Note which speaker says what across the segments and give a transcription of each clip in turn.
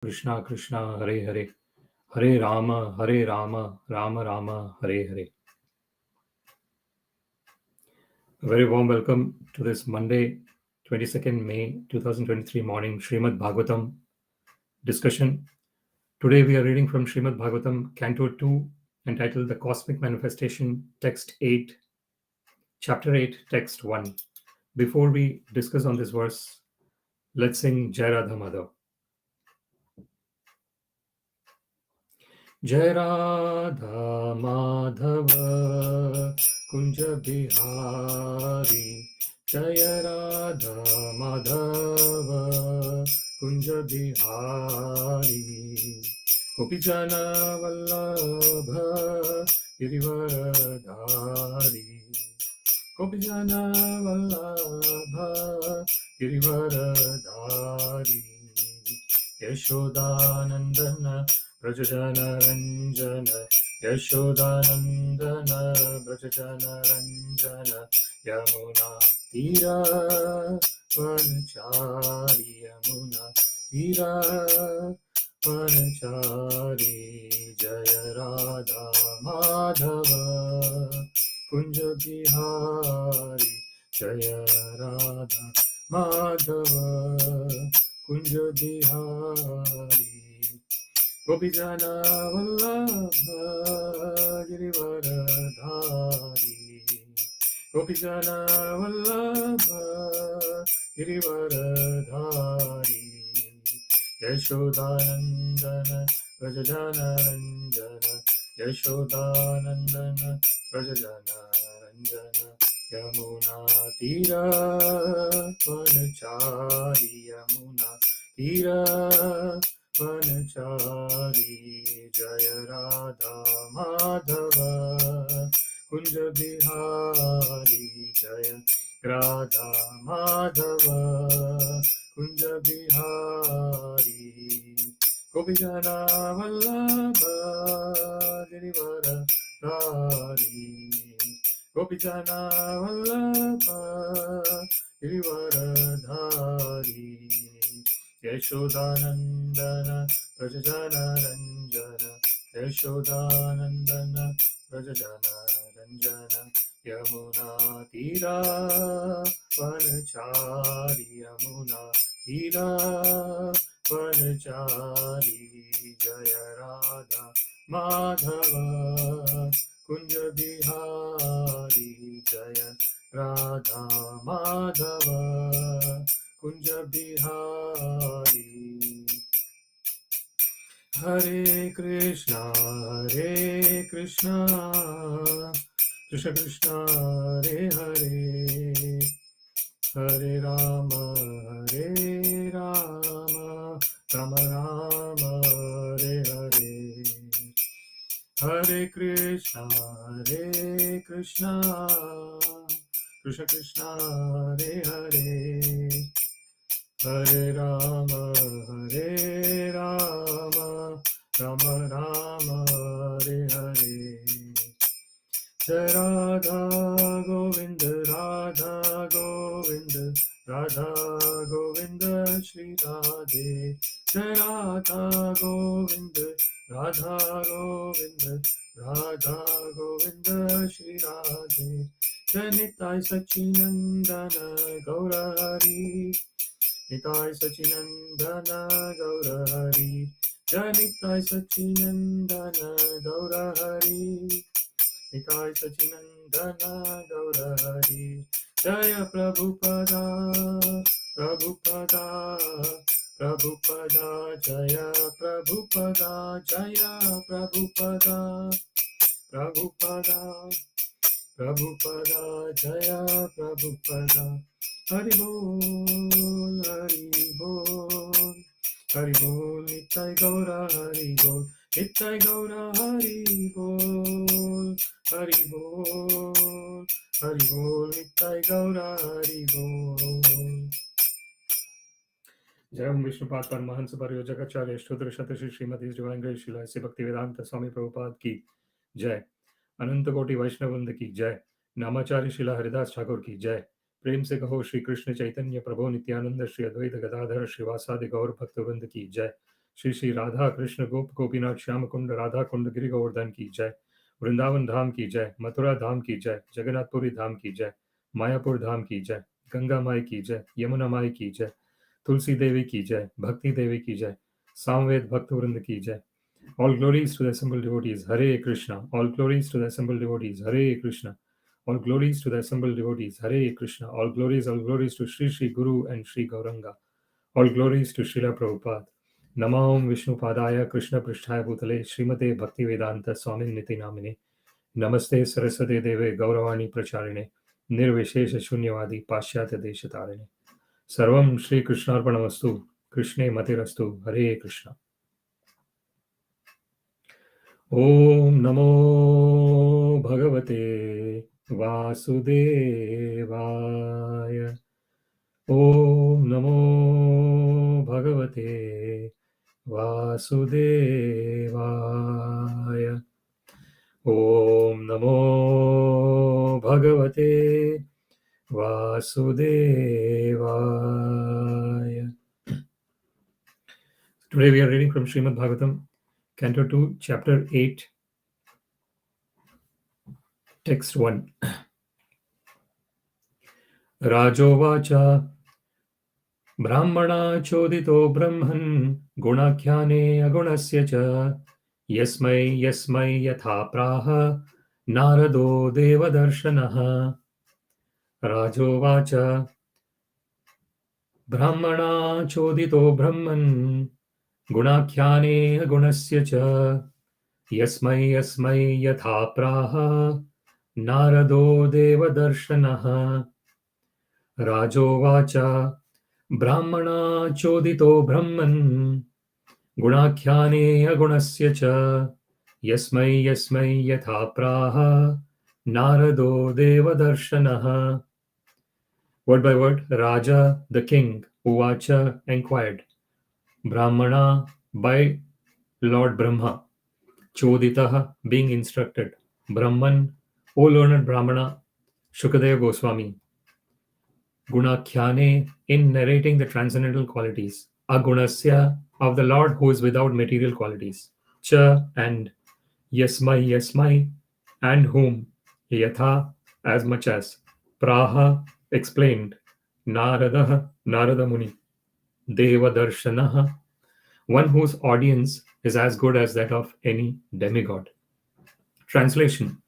Speaker 1: Krishna Krishna Hare Hare Hare Rama Rama Rama Hare Hare. A very warm welcome to this Monday, 22nd May 2023 morning Śrīmad-Bhāgavatam discussion. Today we are reading from Śrīmad-Bhāgavatam, Canto 2, entitled The Cosmic Manifestation, Text 8, Chapter 8, Text 1. Before we discuss on this verse, let's sing Jai Radha Madhav. Jai Radha Madhava Kunja Bihari, Jai Radha Madhava Kunja Bihari, Gopijana Vallabha Girivaradhari, Gopijana Vallabha Girivaradhari, Yashodanandana Brajajana Ranjana, Yashodanandana Brajajana Ranjana, Yamuna Tira Vanachari, Yamuna Tira Vanachari, Jaya Radha Madhava Kunja Bihari, Jaya Radha Madhava Kunja Bihari, Gopijana Vallabha Girivaradhari, Gopijana Vallabha Girivaradhari, Yashodanandana Brajajana Ranjana, Yashodanandana Brajajana Ranjana, Yamuna Tira Vanachari, Yamuna Tira Vanachari, Jaya Radha Madhava Kunja Bihari, Jaya Radha Madhava Kunja Bihari, Gopijana Vallabha Girivaradhari, Gopijana Vallabha Girivaradhari, Yashodanandana Brajajana Ranjana, Yashodanandana Brajajana Ranjana, Yamuna Tira Vanachari, Yamuna Tira Vanachari, Jaya Radha Madhava Kunja Bihari, Jaya Radha Madhava Kunja Bihari. Hare Krishna Krishna Krishna Hare Hare, Hare Rama Rama Rama Hare Hare, Hare Krishna Krishna Krishna Hare Hare, Hare Rama Rama Rama Hare Hare. Jai Radha Govinda Radha Govinda Radha Govinda Shri Radhe, Jai Radha Govinda Radha Govinda Radha Govinda Shri Radhe, Jai Nitai Sachinandana Gaura Hari, Nitai Sachinandana Gaura Hari, Jai Nitai Sachinandana Gaura Hari, Nitai Sachinandana Gaura Hari, Jaya Prabhupada Prabhupada Prabhupada, Jaya Prabhupada Jaya Prabhupada Prabhupada Prabhupada, Jaya Prabhupada, Hari Bol, Hari Bol, Hari Bol, Nitai Gaura Hari Bol, Nitai Gaura Hari Bol, Hari Bol, Hari Bol, Nitai Gaura Hari Bol. Jai Om Vishnupad Paramahansa Pariyojagacharya Shtodra Shatashi Srimati Divine Grace Srila Sri Bhaktivedanta Swami Prabhupada ki Jai, अनंत कोटि वैष्णववृंद की जय, नामाचार्य शिला हरिदास ठाकुर की जय। प्रेम से कहो श्री कृष्ण चैतन्य प्रभु नित्यानंद श्री अद्वैत गदाधर श्रीवासादि गौर भक्तवृंद की जय। श्री श्री राधा कृष्ण गोप गोपीनाथ श्याम कुंड राधा कुंड गिरि गोवर्धन की जय। वृंदावन धाम की जय, मथुरा धाम की जय, जगन्नाथपुरी धाम की जय, मायापुर धाम की जय, गंगा माई की जय, यमुना माई की जय, तुलसी देवी की जय, भक्ति देवी की जय, सामवेद भक्त वृंद की जय। All glories to the assembled devotees, Hare Krishna. All glories to the assembled devotees, Hare Krishna. All glories to the assembled devotees, Hare Krishna. All glories to Sri Sri Guru and Sri Gauranga. All glories to Srila Prabhupada. Namam Vishnu Padaya Krishna Prishtaya Bhutale Srimate Bhakti Vedanta Swami Niti Namine. Namaste Saraswati Deve Gauravani Pracharine. Nirvishesha Shunyavadi Pashyatya Deshatarine. Sarvam Shri Krishnarpanamastu. Krishne Matirastu. Hare Krishna. ॐ नमो भगवते वासुदेवाय। ॐ नमो भगवते वासुदेवाय। ॐ नमो भगवते वासुदेवाय। Today we are reading from Śrīmad-Bhāgavatam, Canto 2, Chapter 8, Text 1. Rājovāca brahmaṇā codito brahman guṇākhyāne aguṇasya ca yasmai yathā prāha nārado deva-darśanaḥ. Rājovāca brahmaṇā codito brahman guṇākhyāne aguṇasya ca yasmai yathā prāha nārado deva-darśanaḥ. Rājovāca brahmaṇā codito brahman guṇākhyāne aguṇasya ca yasmai yathā prāha nārado deva-darśanaḥ. Word by word, Raja, the king, Uvacha, inquired. Brahmana, by Lord Brahmā. Coditaḥ, being instructed. Brahman, O learned Brahmana, Śukadeva Gosvāmī. Guṇākhyāne, in narrating the transcendental qualities. Aguṇasya, of the Lord who is without material qualities. Cha, and yasmai, and whom. Yathā, as much as. Prāha, explained. Nārada Muni. Deva-darśanaḥ, one whose audience is as good as that of any demigod. Translation.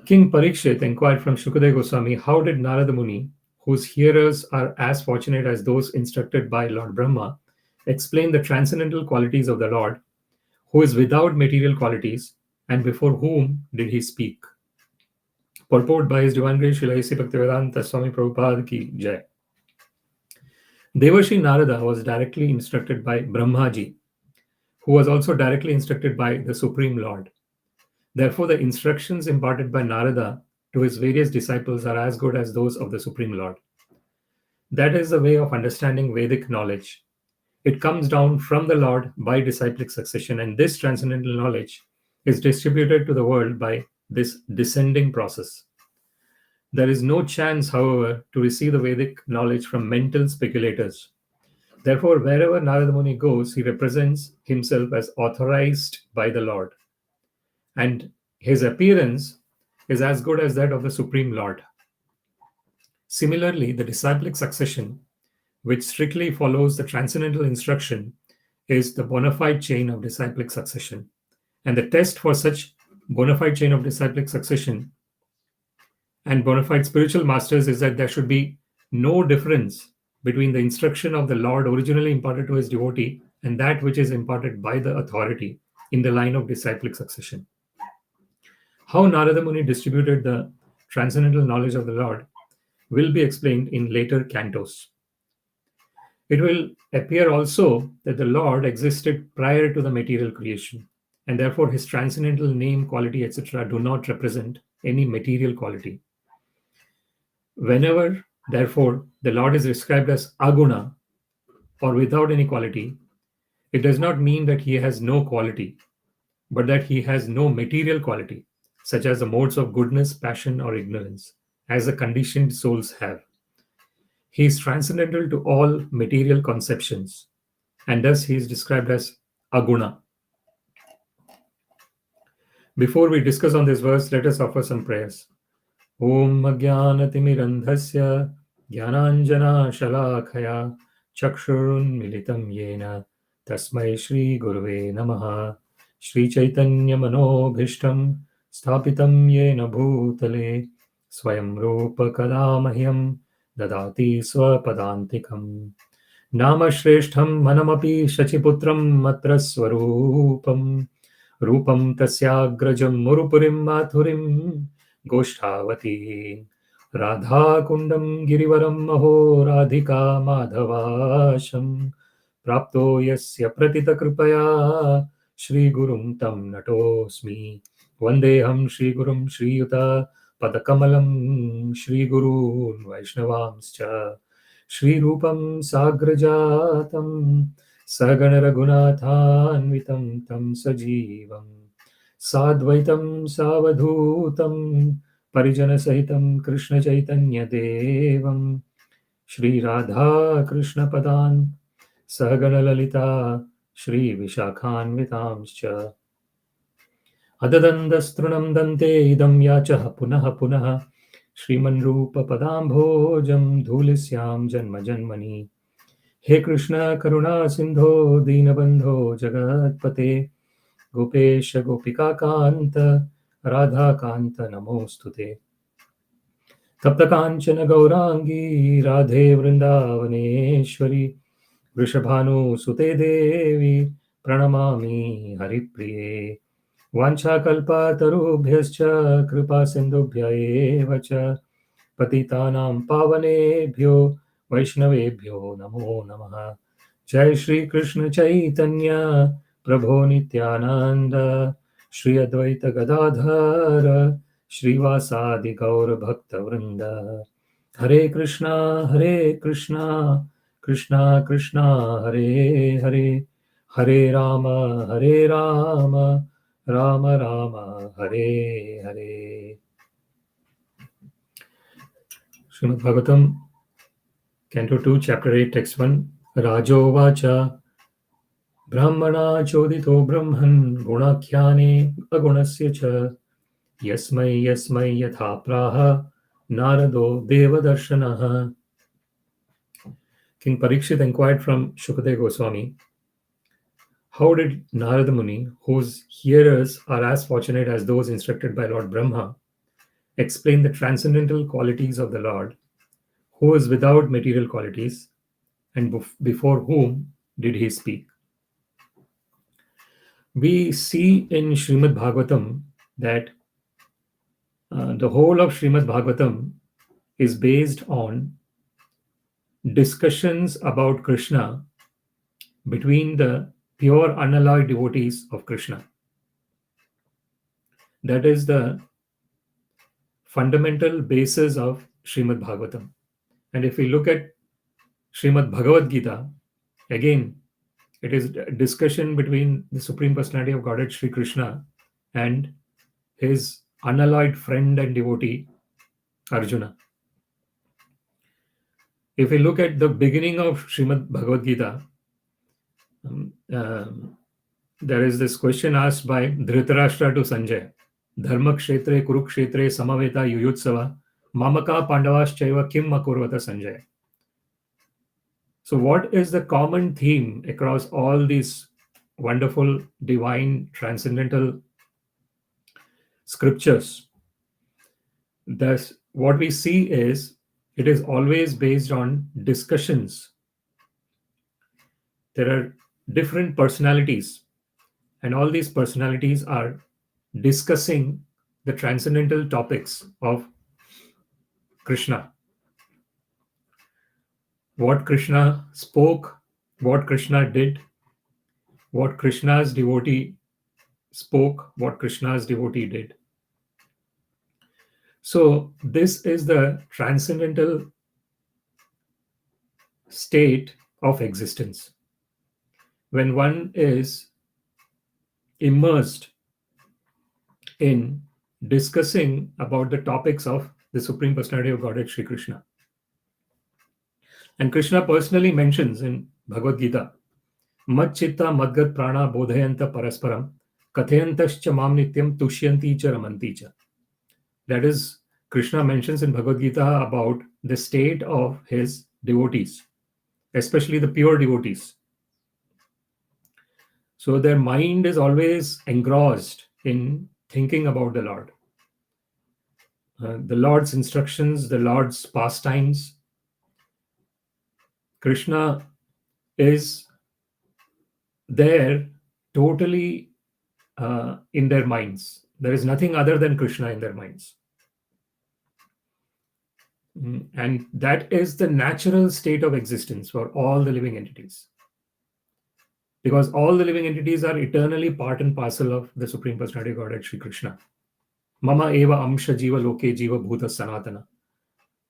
Speaker 1: King Parīkṣit inquired from Śukadeva Gosvāmī, how did Nārada Muni, whose hearers are as fortunate as those instructed by Lord Brahmā, explain the transcendental qualities of the Lord, who is without material qualities, and before whom did he speak? Purport by His Divine Grace Srila A.C. Bhaktivedanta Swami Prabhupada ki Jai. Devarshi Nārada was directly instructed by Brahmāji, who was also directly instructed by the Supreme Lord. Therefore, the instructions imparted by Nārada to his various disciples are as good as those of the Supreme Lord. That is the way of understanding Vedic knowledge. It comes down from the Lord by disciplic succession, and this transcendental knowledge is distributed to the world by this descending process. There is no chance, however, to receive the Vedic knowledge from mental speculators. Therefore, wherever Nārada Muni goes, he represents himself as authorized by the Lord. And his appearance is as good as that of the Supreme Lord. Similarly, the disciplic succession, which strictly follows the transcendental instruction, is the bona fide chain of disciplic succession. And the test for such bona fide chain of disciplic succession and bona fide spiritual masters is that there should be no difference between the instruction of the Lord originally imparted to his devotee and that which is imparted by the authority in the line of disciplic succession. How Nārada Muni distributed the transcendental knowledge of the Lord will be explained in later cantos. It will appear also that the Lord existed prior to the material creation, and therefore his transcendental name, quality, etc. do not represent any material quality. Whenever, therefore, the Lord is described as aguna, or without any quality, it does not mean that he has no quality, but that he has no material quality, such as the modes of goodness, passion, or ignorance, as the conditioned souls have. He is transcendental to all material conceptions. and thus he is described as aguna. Before we discuss on this verse, let us offer some prayers. Om Ajnanatimirandhasya Jnananjana Shalakaya Chakshurun Militam Yena Tasmai Shri Guruve Namaha Shri Chaitanya Manobhishtam Sthapitam Yena Bhutale Swayam Rupa Kadamahyam Dadati Swapadantikam Nama Shreshtham Manamapi Shachiputram Matra Swarupam Rupam Tasyagrajam Murupurim Mathurim Goshthavati Radha Kundam Girivaram Maho Radhika Madhavasham Prapto Yasya Pratita Kripaya Shri Gurum Tam Natosmi Vandeham Shri Gurum Shri Yuta Padakamalam Shri Gurun Vaishnavamscha Shri Rupam Sagrajatam Sagana Raghunathanvitam Tam Sajivam Sadvaitam Savadhutam Parijana Sahitam Krishna Chaitanya Devam Shri Radha Krishna Padan Sagana Lalita Shri Vishakhanvitamscha Adadandastrunam Dante Idam Yachaha Punaha Punaha Shriman Rupa Padambhojam Dhulisyam Janma Janmani He Krishna Karuna Sindho Dinabandho Jagatpate Gopesha Gopika Kanta Radha Kanta Namostute Tapta Kanchana Gaurangi Radhe Vrindavaneshwari Vrishabhanu Sute Devi Pranamami Haripriye Vancha Kalpa Tarubhyascha Kripa Sindhubhya Evacha Patitanam Pavanebhyo Vaishnavebhyo Namo Namaha Jai Shri Krishna Chaitanya Prabho Nityananda Shri Advaita Gadadhara Shrivasadi Gaur Bhakta Vrinda Hare Krishna Krishna Krishna Hare Hare Hare Rama Rama Rama Hare Hare. Śrīmad-Bhāgavatam, Canto 2, Chapter 8, Text 1. Rājovāca brahmaṇā codito brahman guṇākhyāne aguṇasya ca yasmai yathā prāha nārado deva-darśanaḥ. King Parīkṣit inquired from Śukadeva Gosvāmī, how did Nārada Muni, whose hearers are as fortunate as those instructed by Lord Brahmā, explain the transcendental qualities of the Lord, who is without material qualities, and before whom did he speak? We see in Śrīmad-Bhāgavatam that the whole of Śrīmad-Bhāgavatam is based on discussions about Krishna between the pure unalloyed devotees of Krishna. That is the fundamental basis of Śrīmad-Bhāgavatam. And if we look at Śrīmad-Bhagavad-Gīta, again, it is a discussion between the Supreme Personality of Godhead, Sri Krishna, and his unalloyed friend and devotee, Arjuna. If we look at the beginning of Śrīmad-Bhagavad-Gīta, there is this question asked by Dhritarashtra to Sanjay. Dharma kshetre kurukshetre samaveta yuyutsava mamaka pandavaschaiva kim akurvata Sanjay. So what is the common theme across all these wonderful, divine, transcendental scriptures? Thus, what we see is it is always based on discussions. There are different personalities, and all these personalities are discussing the transcendental topics of Krishna. What Krishna spoke, what Krishna did, what Krishna's devotee spoke, what Krishna's devotee did. So this is the transcendental state of existence. When one is immersed in discussing about the topics of the Supreme Personality of Godhead, Sri Krishna. And Krishna personally mentions in Bhagavad Gita Madchitta madgat prāna bodhayanta parasparam kathayantascha mam nityam tushyanti cha ramanti cha. That is, Krishna mentions in Bhagavad Gita about the state of his devotees, especially the pure devotees. So their mind is always engrossed in thinking about the Lord. The Lord's instructions, the Lord's pastimes. Krishna is there totally in their minds. There is nothing other than Krishna in their minds. And that is the natural state of existence for all the living entities. Because all the living entities are eternally part and parcel of the Supreme Personality of Godhead, Sri Krishna. Mama eva amsha jiva loke jiva bhuta sanātana.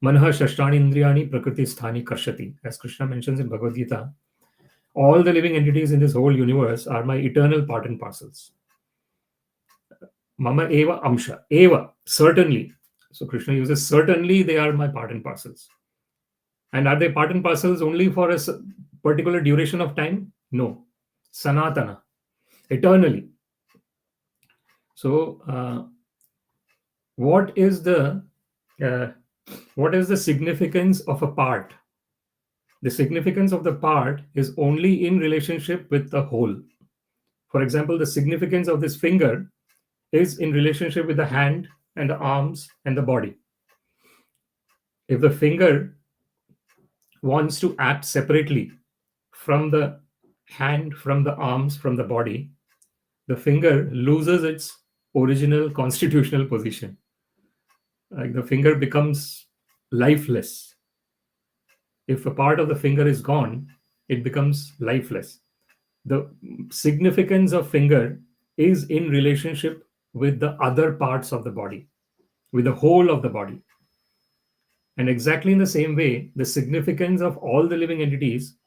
Speaker 1: Manha shashtani indriyani prakriti sthani karshati. As Krishna mentions in Bhagavad Gita, all the living entities in this whole universe are my eternal part and parcels. Mama eva amsha. Eva, certainly. So Krishna uses certainly they are my part and parcels. And are they part and parcels only for a particular duration of time? No. Sanātana. Eternally. So what is the significance of a part? The significance of the part is only in relationship with the whole. For example, the significance of this finger is in relationship with the hand and the arms and the body. If the finger wants to act separately from the hand, from the arms, from the body, the finger loses its original constitutional position. Like the finger becomes lifeless. If a part of the finger is gone, it becomes lifeless. The significance of finger is in relationship with the other parts of the body, with the whole of the body. And exactly in the same way, the significance of all the living entities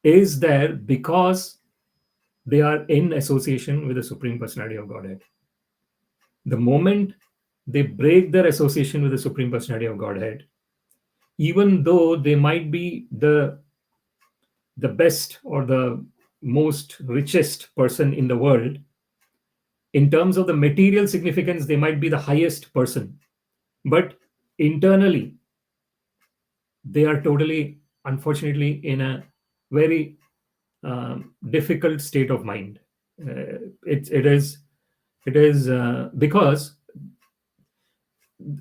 Speaker 1: is there because they are in association with the Supreme Personality of Godhead. The moment they break their association with the Supreme Personality of Godhead, even though they might be the best or the most richest person in the world, in terms of the material significance, they might be the highest person. But internally, they are totally, unfortunately, in a very difficult state of mind. It is because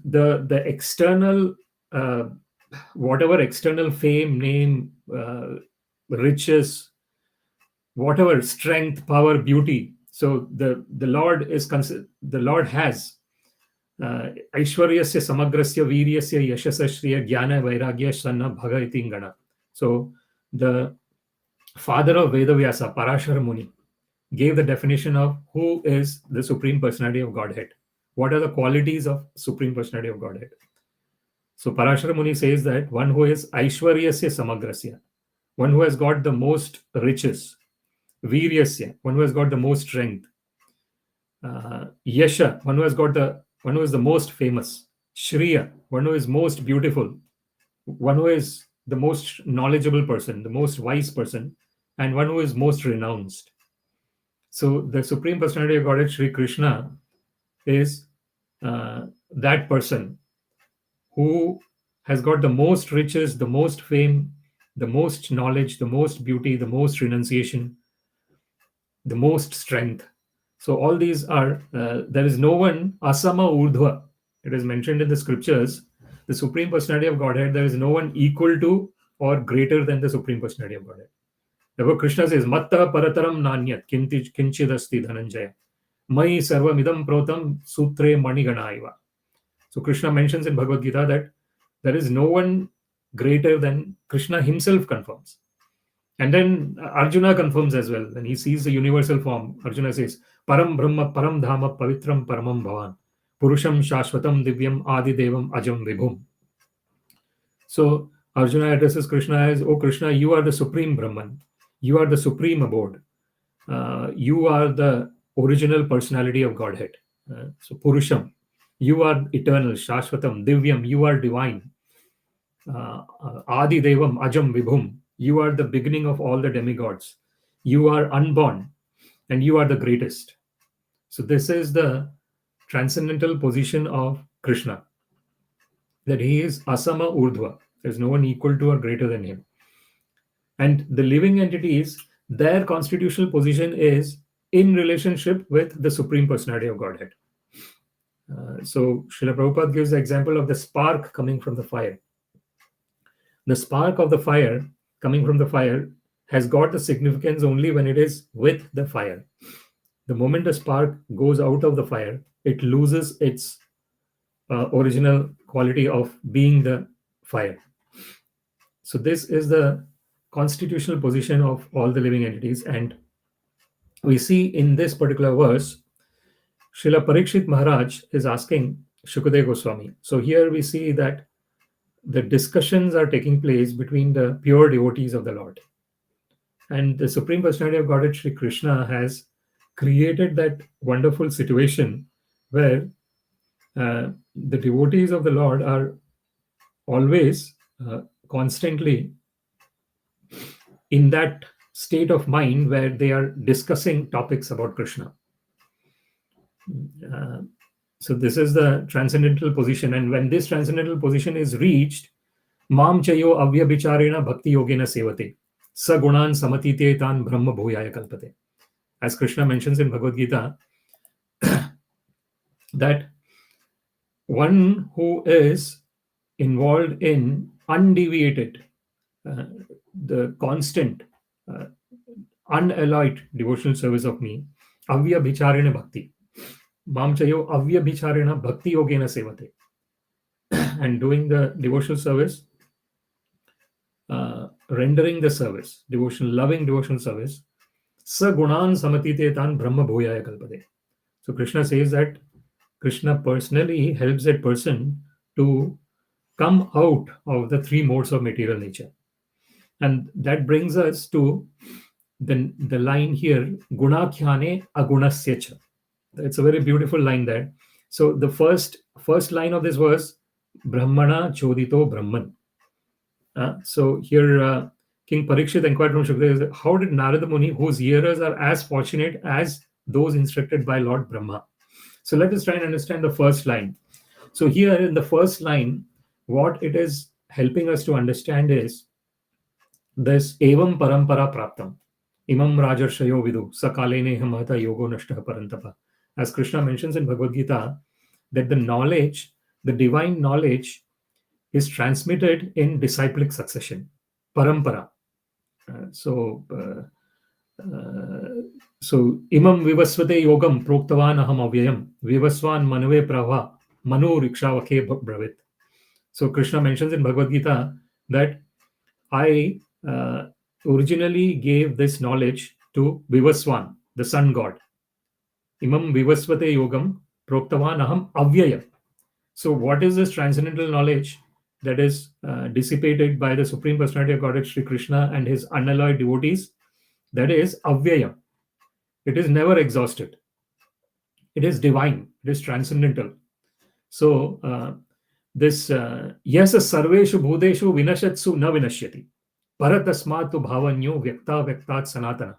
Speaker 1: the external, whatever external fame, name, riches, whatever strength, power, beauty. So the Lord has Aishwaryasya samagrasya viryasya yashasa shriya jnana vairagya shanna bhaga iti gana. So the father of Vedavyasa, Parāshara Muni, gave the definition of who is the Supreme Personality of Godhead. What are the qualities of Supreme Personality of Godhead? So Parāshara Muni says that one who is Aishwaryasya samagrasya, one who has got the most riches, Viryasya, one who has got the most strength, Yasha, one who is the most famous, Shriya, one who is most beautiful, one who is the most knowledgeable person, the most wise person, and one who is most renounced. So the Supreme Personality of Godhead, Sri Krishna, is that person who has got the most riches, the most fame, the most knowledge, the most beauty, the most renunciation, the most strength. So all these are, there is no one, asama urdhva. It is mentioned in the scriptures, the Supreme Personality of Godhead, there is no one equal to or greater than the Supreme Personality of Godhead. Therefore Krishna says, matta parataram nanyat kinchidasti dhananjaya mai sarvamidam protam sutre maniganaiva. So Krishna mentions in Bhagavad Gita that there is no one greater than Krishna himself confirms. And then Arjuna confirms as well. When he sees the universal form, Arjuna says, Param Brahma, Param Dhama, Pavitram, Paramam Bhavan, Purusham, Shashvatam, Divyam, Adi Devam, Ajam Vibhum. So Arjuna addresses Krishna as, Oh Krishna, you are the Supreme Brahman. You are the Supreme Abode. You are the original personality of Godhead. So Purusham, you are eternal. Shashvatam, Divyam, you are divine. Adi Devam, Ajam Vibhum. You are the beginning of all the demigods. You are unborn and you are the greatest. So this is the transcendental position of Krishna, that he is asama urdhva. There's no one equal to or greater than him. And the living entities, their constitutional position is in relationship with the Supreme Personality of Godhead. So Srila Prabhupada gives the example of the spark coming from the fire. The spark of the fire coming from the fire has got the significance only when it is with the fire. The moment the spark goes out of the fire, it loses its original quality of being the fire. So this is the constitutional position of all the living entities. And we see in this particular verse, Srila Parīkṣit Maharaj is asking Śukadeva Gosvāmī. So here we see that the discussions are taking place between the pure devotees of the Lord. And the Supreme Personality of Godhead, Sri Krishna, has created that wonderful situation where the devotees of the Lord are always constantly in that state of mind where they are discussing topics about Krishna. So this is the transcendental position. And when this transcendental position is reached, Mam chayo avyabhicharena bhakti yogena sevate sa gunan samatite tan brahma bhuyaya kalpate. As Krishna mentions in Bhagavad Gita, that one who is involved in undeviated, the constant, unalloyed devotional service of me, avyabhicharena bhakti. Mam chayo avyabhicharena bhakti yogena sevate. And doing the devotional service, rendering the service, loving devotional service, sa gunan samatite tan brahma bhuyaya kalpate. So Krishna says that Krishna personally helps that person to come out of the three modes of material nature. And that brings us to the line here, guṇākhyāne aguṇasya cha. It's a very beautiful line there. So the first line of this verse, brahmaṇā codito brahman. So here King Parīkṣit inquired from Śukadeva, how did Nārada Muni, whose hearers are as fortunate as those instructed by Lord Brahmā? So let us try and understand the first line. So here in the first line, what it is helping us to understand is this evam parampara praptam. Imam rajarshayo vidu sakalene hamata yogo nashtah parantapa. As Krishna mentions in Bhagavad Gita, that the knowledge, the divine knowledge, is transmitted in disciplic succession, parampara. So imam vivasvate yogam proktavan aham avyayam vivasvan manave prāha manu rikṣavake bravit. So Krishna mentions in Bhagavad Gita that I originally gave this knowledge to Vivasvan, the sun god. Imam vivasvate yogam proktavan aham avyayam. So what is this transcendental knowledge that is dissipated by the Supreme Personality of Godhead, Sri Krishna, and his unalloyed devotees? That is avyayam. It is never exhausted. It is divine. It is transcendental. So this yasa sarveshu bhudeshu vinashatsu na vinashyati paratasmatu bhavanyo vyakta vyaktat sanātana.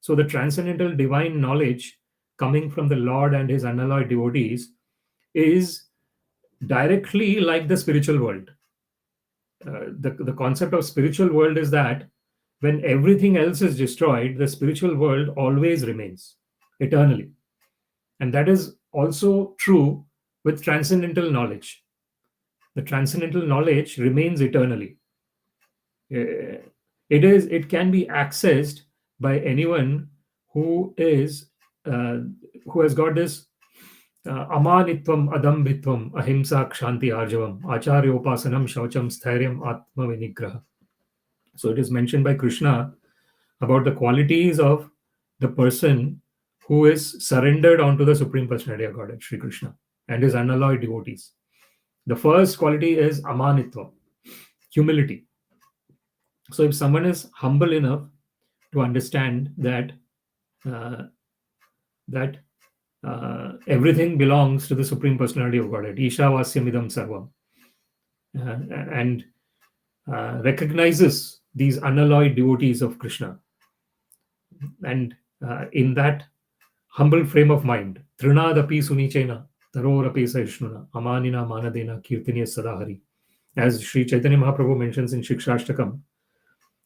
Speaker 1: So the transcendental divine knowledge coming from the Lord and his unalloyed devotees is directly like the spiritual world. The concept of spiritual world is that when everything else is destroyed, the spiritual world always remains eternally. And that is also true with transcendental knowledge. The transcendental knowledge remains eternally. It can be accessed by anyone who has got this amanitvam adambhitvam ahimsa kshanti arjavam acharyopasanam shaucham stairyam atma vinigraha. So it is mentioned by Krishna about the qualities of the person who is surrendered onto the Supreme Personality of Godhead, Sri Krishna, and his unalloyed devotees. The first quality is amanitva, humility. So if someone is humble enough to understand that everything belongs to the Supreme Personality of Godhead, Ishavasyam idam sarvam, and recognizes these unalloyed devotees of Krishna. And in that humble frame of mind, Trinadapi Sunichena, Tarorapi Saishnuna, Amanina Manadena, Kirtiniya Sadahari, as Sri Chaitanya Mahaprabhu mentions in Shikshashtakam,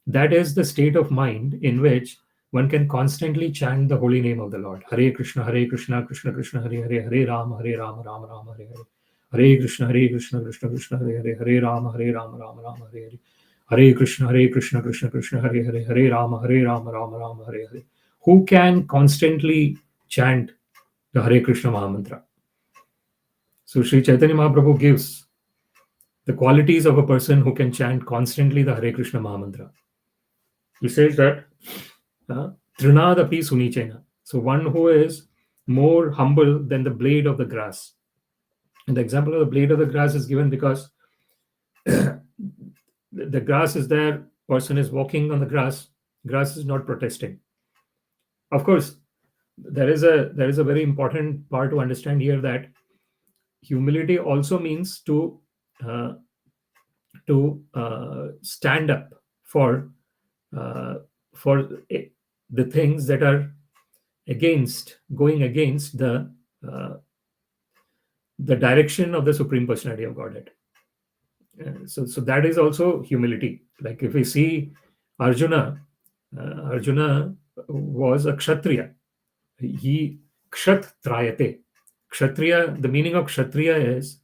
Speaker 1: that is the state of mind in which one can constantly chant the holy name of the Lord. Hare Krishna, Krishna Krishna, Hare Hare, Hare Rama, Rama Rama, Hare Hare. Hare Krishna, Krishna Krishna, Hare Hare, Hare Rama, Rama Rama, Hare Hare. Hare Krishna, Krishna Krishna, Hare Hare, Hare Rama, Rama, Hare Hare. Who can constantly chant the Hare Krishna Mahamantra? So Sri Chaitanya Mahaprabhu gives the qualities of a person who can chant constantly the Hare Krishna Mahamantra. He says that Trinadapi Sunichena. So one who is more humble than the blade of the grass. And the example of the blade of the grass is given because the grass is there, person is walking on the grass is not protesting. Of course, there is a very important part to understand here, that humility also means to stand up for the things that are going against the direction of the Supreme Personality of Godhead. So that is also humility. Like if we see Arjuna was a Kshatriya. He Kshatrayate. Kshatriya, the meaning of Kshatriya is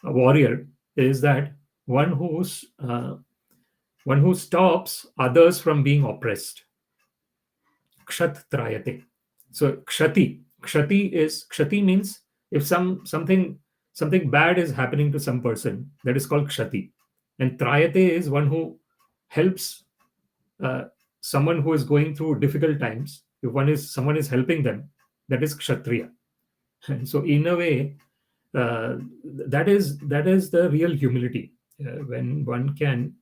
Speaker 1: a warrior, is that one who stops others from being oppressed. Kshatrayate. So Kshati means if something bad is happening to some person, that is called Kshati. And Trayate is one who helps someone who is going through difficult times. If someone is helping them, that is Kshatriya. And so in a way, that is the real humility, when one can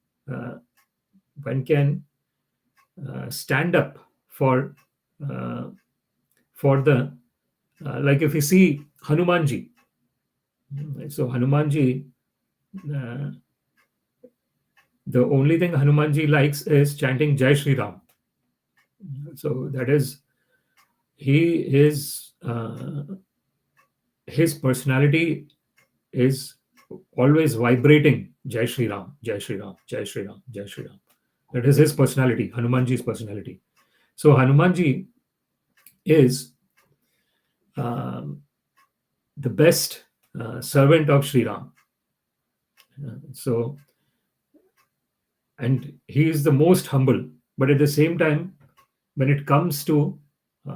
Speaker 1: stand up for the like if you see Hanumanji. So Hanumanji, the only thing Hanumanji likes is chanting Jai Shri Ram. So that is, his personality is always vibrating Jai Shri Ram, Jai Shri Ram, Jai Shri Ram, Jai Shri Ram. That is his personality, Hanumanji's personality. So Hanumanji is the best servant of Shri Ram. And he is the most humble, but at the same time, when it comes to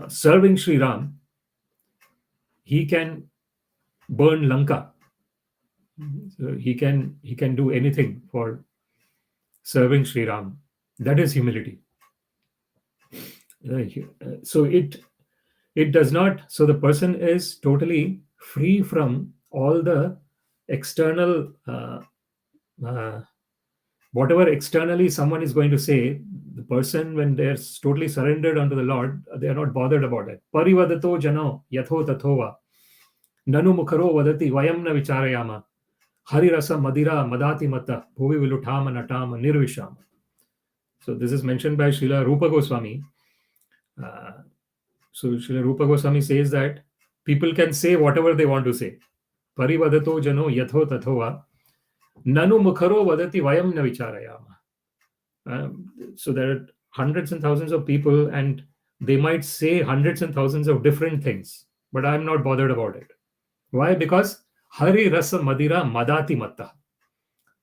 Speaker 1: serving Shri Ram, he can burn Lanka. So he can do anything for serving Shri Ram. That is humility. So it does not. So the person is totally free from all the external, whatever externally someone is going to say. The person, when they're totally surrendered unto the Lord, they are not bothered about it. Parivadato jano yatho tathova nanu mukharo vadati vayam na vicharayama hari rasa madira madati mata bhuvi vilutama natama nirvishama. So this is mentioned by Srila Rupa Gosvāmī. So Srila Rupa Gosvāmī says that people can say whatever they want to say. Parivadato jano yatho tathova nanu mukharo vadati vayam na vicharayama. So there are hundreds and thousands of people, and they might say hundreds and thousands of different things, but I'm not bothered about it. Why? Because Hari Rasa Madira Madati Matta.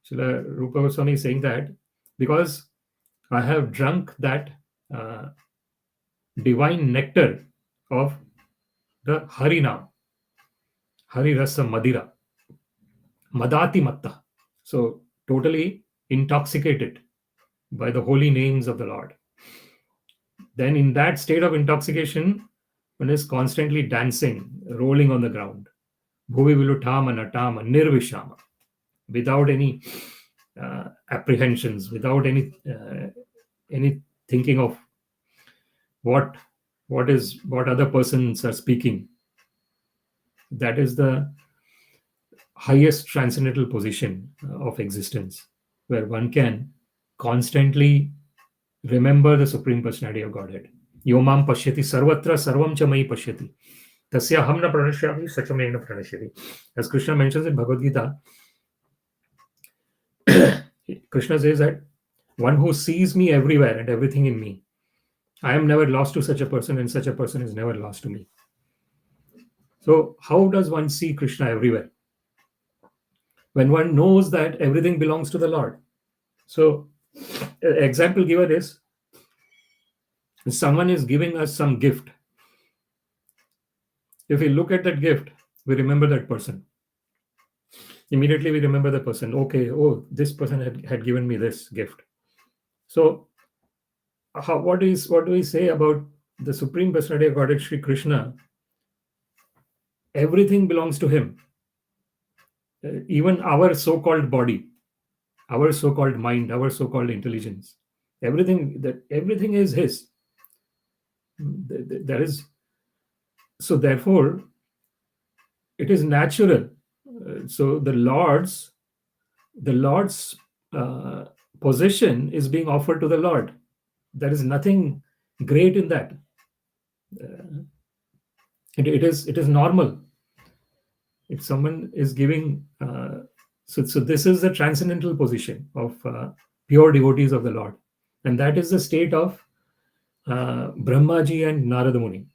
Speaker 1: Srila Rupa Goswami is saying that because I have drunk that divine nectar of the Harinam, Hari Rasa Madira, Madati Matta. So totally intoxicated by the holy names of the Lord. Then in that state of intoxication, one is constantly dancing, rolling on the ground. Bhuvi vilutama natama nirvishama. Without any apprehensions, without any thinking of what other persons are speaking. That is the highest transcendental position of existence, where one can constantly remember the Supreme Personality of Godhead. Yomam pashyati sarvatra sarvam cha mai pashyati. Tasya ham na pranashyami sachamena pranashyati. As Krishna mentions in Bhagavad Gita, Krishna says that one who sees me everywhere and everything in me, I am never lost to such a person, and such a person is never lost to me. So how does one see Krishna everywhere? When one knows that everything belongs to the Lord. So, example given is, someone is giving us some gift. If we look at that gift, we remember that person. Immediately we remember the person. Okay, oh, this person had given me this gift. So, what do we say about the Supreme Personality of Godhead, Sri Krishna? Everything belongs to him. Even our so-called body, our so-called mind, our so-called intelligence, everything is his. There is, so therefore it is natural. So the Lord's possession is being offered to the Lord. There is nothing great in that. It is normal. If someone is giving, so this is the transcendental position of pure devotees of the Lord, and that is the state of Brahmaji and Nārada Muni.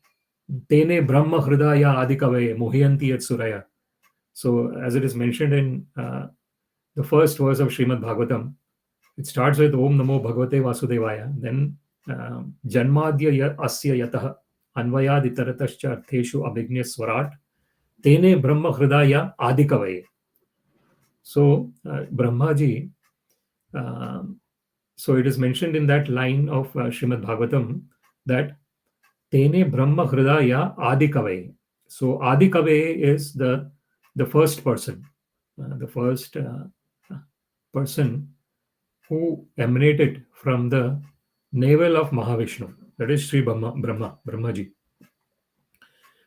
Speaker 1: Tene Brahma Hridaya Adikave Mohiyanti et Suraya. So, as it is mentioned in the first verse of Śrīmad-Bhāgavatam, it starts with Om Namo Bhagavate Vasudevaya. Then Janmadya Asya Yathā Anvayad Itaratascha Artheshu Abhignya Swarat Tene Brahma Hridaya Adikave. So, Brahmaji, so it is mentioned in that line of Śrīmad-Bhāgavatam that Tene Brahma Hridaya Adikave. So, Adikave is the first person, the first person who emanated from the navel of Mahavishnu, that is Sri Brahmaji.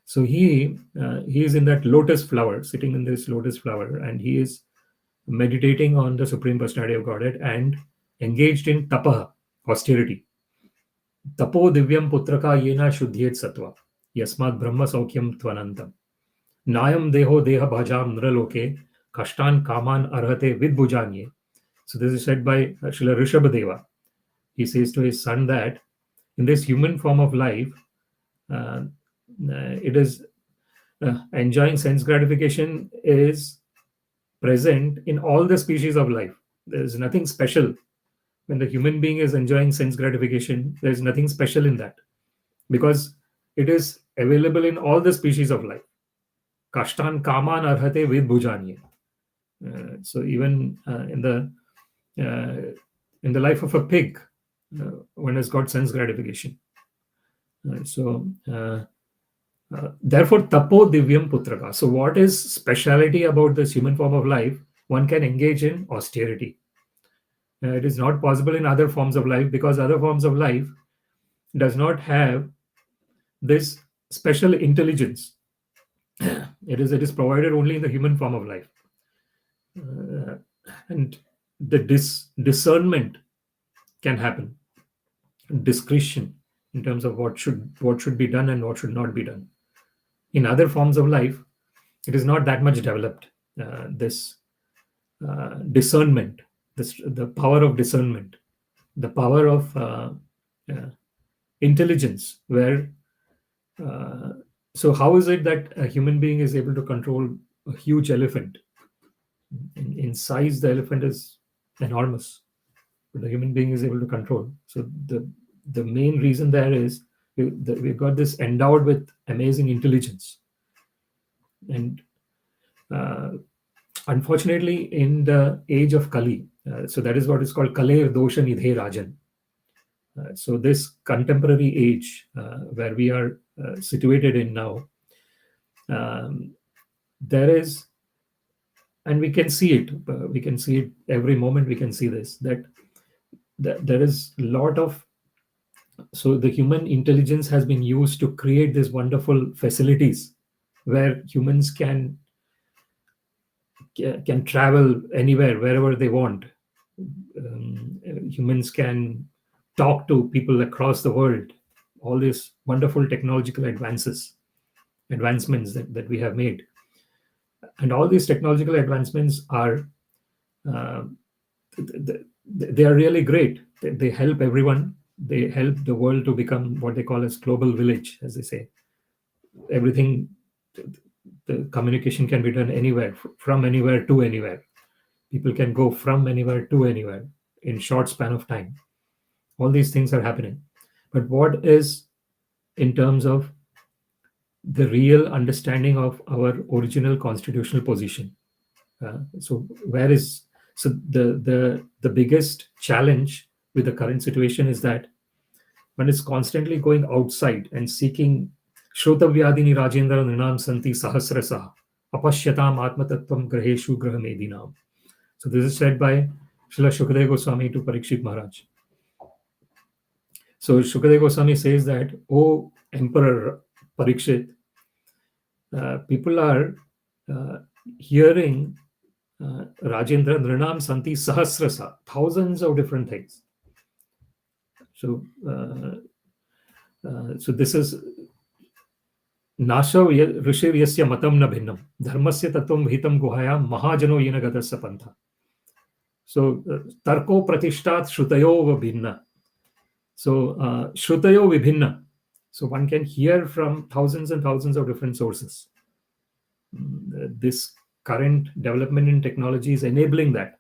Speaker 1: So he is in that lotus flower, sitting in this lotus flower, and he is meditating on the Supreme Personality of Godhead and engaged in tapaha, austerity. Tapo divyam putraka yena shuddhyet sattva yasmad brahma saukyam tvanantam. Nayam deho deha bhajam nraloke kashtan kaman arhate vidbhujanye. So this is said by Srila Rishabhadeva. He says to his son that in this human form of life, it is enjoying sense gratification is present in all the species of life. There is nothing special. When the human being is enjoying sense gratification, there is nothing special in that, because it is available in all the species of life. Kashtan kaman arhate vidbhujanye. So even in the life of a pig, one has got sense gratification. Therefore, tapo divyam putraka. So what is speciality about this human form of life? One can engage in austerity. It is not possible in other forms of life, because other forms of life does not have this special intelligence. It is provided only in the human form of life. And the discernment can happen, discretion in terms of what should be done and what should not be done. In other forms of life, it is not that much developed. This discernment, the power of discernment, the power of intelligence. Where so how is it that a human being is able to control a huge elephant? In size, the elephant is enormous, but the human being is able to control. So the main reason there is we've got this endowed with amazing intelligence. And unfortunately, in the age of Kali, so that is what is called Kaler Dosha Nidhe Rajan. So this contemporary age where we are situated in now, there is, and we can see it. We can see it every moment. We can see this, that there is a lot of. So the human intelligence has been used to create these wonderful facilities where humans can travel anywhere, wherever they want. Humans can talk to people across the world, all these wonderful technological advancements that we have made. And all these technological advancements are they are really great. They help everyone. They help the world to become what they call as global village, as they say. Everything, the communication can be done anywhere, from anywhere to anywhere. People can go from anywhere to anywhere in short span of time. All these things are happening. But what is in terms of the real understanding of our original constitutional position? So the biggest challenge with the current situation is that one is constantly going outside and seeking Shrotavyadini Rajendra Nrinam Santi Sahasrasa Apashyatam Atmatattvam Graheshu Grahamedinam. So this is said by Srila Śukadeva Gosvāmī to Parīkṣit Maharaj. So Śukadeva Gosvāmī says that, O Emperor Parīkṣit, people are hearing Rajendra Nrinam Santi Sahasrasa, thousands of different things. So this is Nasha Rishir Yasya Matam Na Bhinnam Dharmasya Tattvam Vihitam Guhayam Mahajano Yena Gadasya Pantha. So Tarko Pratishtat Shrutayo Vibhinna. So Shrutayo Vibhinna. So one can hear from thousands and thousands of different sources. This current development in technology is enabling that.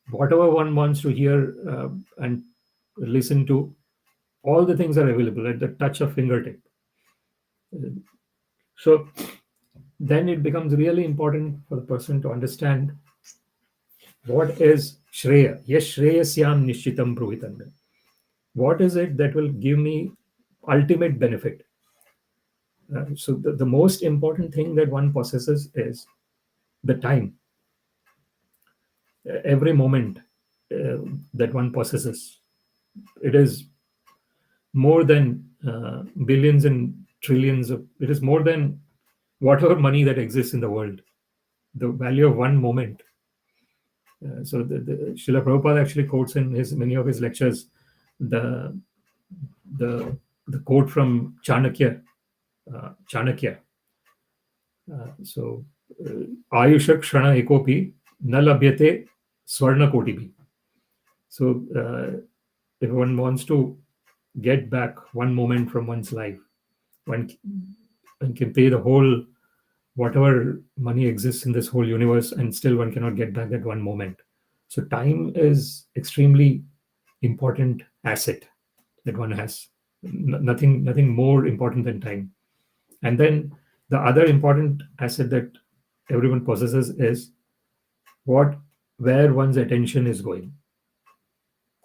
Speaker 1: Whatever one wants to hear and listen to, all the things are available at the touch of fingertip. So then it becomes really important for the person to understand what is Shreya. Yes, Shreyasyam Nishchitam Bruhitam. What is it that will give me ultimate benefit? So the most important thing that one possesses is the time. Every moment that one possesses, it is more than billions and trillions of, it is more than whatever money that exists in the world. The value of one moment. So the Srila Prabhupada actually quotes in many of his lectures the quote from Chanakya. So Ayusha Kshana Ekopi Na Labhyate Swarna Kotibi. So if one wants to get back one moment from one's life, one can pay the whole, whatever money exists in this whole universe, and still one cannot get back that one moment. So time is extremely important asset that one has. Nothing more important than time. And then the other important asset that everyone possesses is where one's attention is going,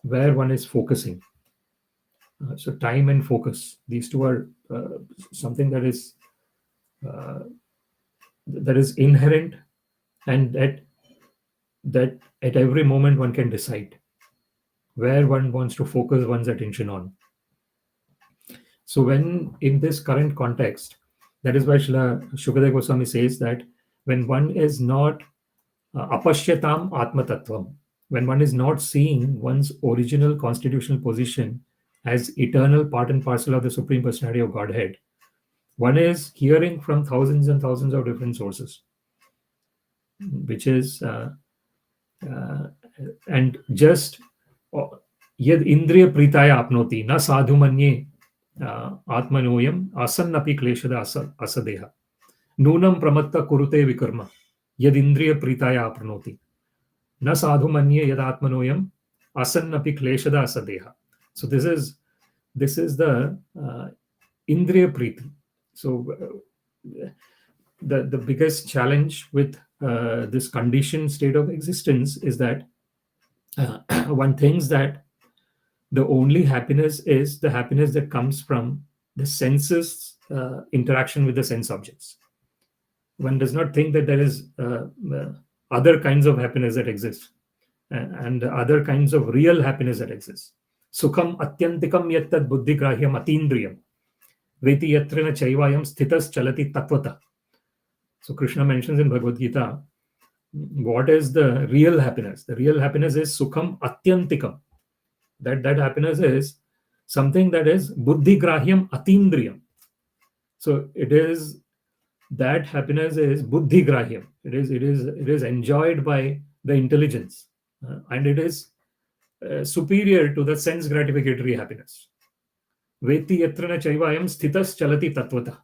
Speaker 1: where one is focusing. So time and focus, these two are something that is inherent, and that at every moment one can decide where one wants to focus one's attention on. So when in this current context, that is why Srila Śukadeva Gosvāmī says that when one is not apashyatam atmatattvam, when one is not seeing one's original constitutional position as eternal part and parcel of the Supreme Personality of Godhead, one is hearing from thousands and thousands of different sources, which is and just yad indriya pritaya apnoti na sadhu manye atmanoyam asannapi kleshada asadeha nunam pramatta kurute vikarma yad indriya pritaya apnoti na sadhu manye yad atmanoyam asannapi kleshada asadeha. So this is the indriya priti. So the biggest challenge with this conditioned state of existence is that one thinks that the only happiness is the happiness that comes from the senses interaction with the sense objects. One does not think that there is other kinds of happiness that exist and other kinds of real happiness that exist. Sukham atyantikam yattad buddhigrahyam atindriyam veti yatrena chaivayam sthitas chalati tatvata. So Krishna mentions in Bhagavad Gita, what is the real happiness? The real happiness is sukham atyantikam. That happiness is something that is buddhigrahyam atindriyam. So it is, that happiness is buddhigrahyam. It is enjoyed by the intelligence, and it is superior to the sense gratificatory happiness. Veti yatra na chaivayam sthitas chalati tatvata.